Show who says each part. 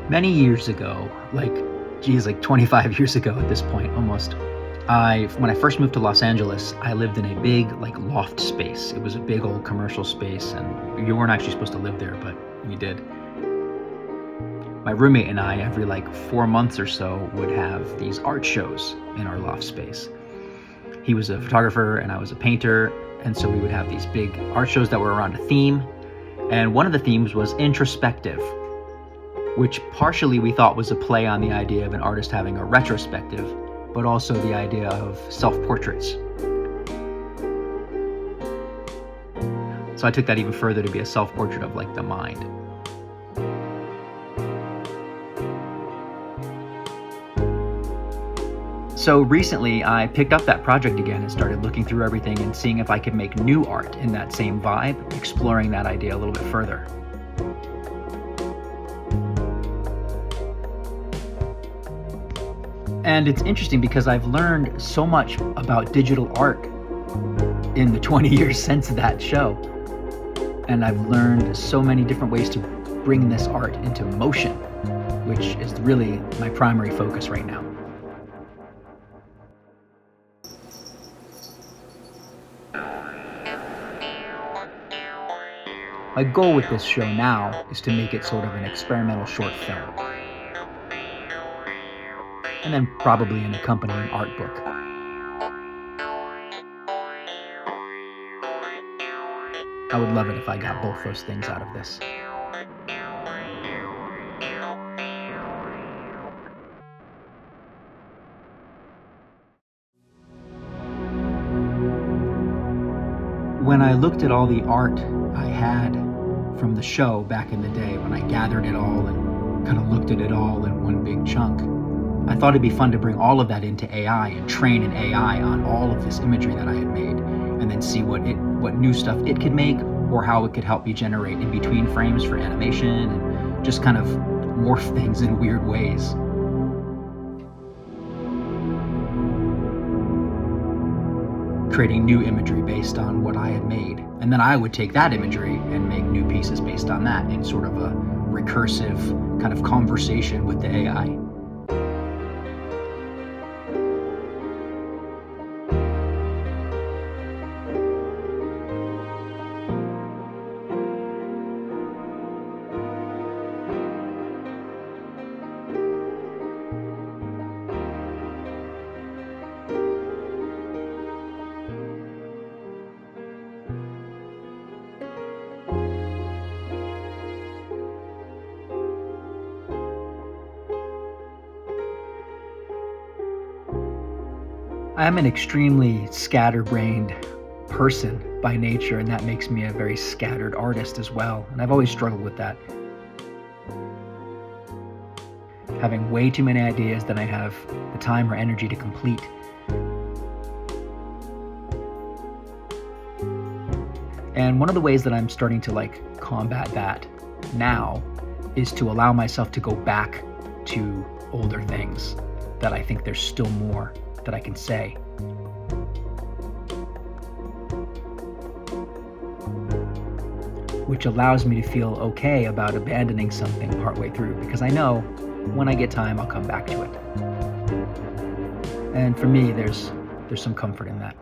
Speaker 1: Many years ago, like 25 years ago at this point, almost, when I first moved to Los Angeles, I lived in a big, like, loft space. It was a big old commercial space, and you weren't actually supposed to live there, but we did. My roommate and I, every like 4 months or so, would have these art shows in our loft space. He was a photographer and I was a painter, and so we would have these big art shows that were around a theme, and one of the themes was introspective, which partially we thought was a play on the idea of an artist having a retrospective, but also the idea of self-portraits. So I took that even further to be a self-portrait of like the mind. So recently I picked up that project again and started looking through everything and seeing if I could make new art in that same vibe, exploring that idea a little bit further. And it's interesting because I've learned so much about digital art in the 20 years since that show. And I've learned so many different ways to bring this art into motion, which is really my primary focus right now. My goal with this show now is to make it sort of an experimental short film, and then probably an accompanying art book. I would love it if I got both those things out of this. When I looked at all the art I had from the show back in the day, when I gathered it all and kind of looked at it all in one big chunk, I thought it'd be fun to bring all of that into AI and train an AI on all of this imagery that I had made, and then see what new stuff it could make, or how it could help me generate in between frames for animation, and just kind of morph things in weird ways. Creating new imagery based on what I had made. And then I would take that imagery and make new pieces based on that in sort of a recursive kind of conversation with the AI. I am an extremely scatterbrained person by nature, and that makes me a very scattered artist as well. And I've always struggled with that. Having way too many ideas than I have the time or energy to complete. And one of the ways that I'm starting to combat that now is to allow myself to go back to older things that I think there's still more that I can say. Which allows me to feel okay about abandoning something partway through, because I know when I get time, I'll come back to it. And for me, there's some comfort in that.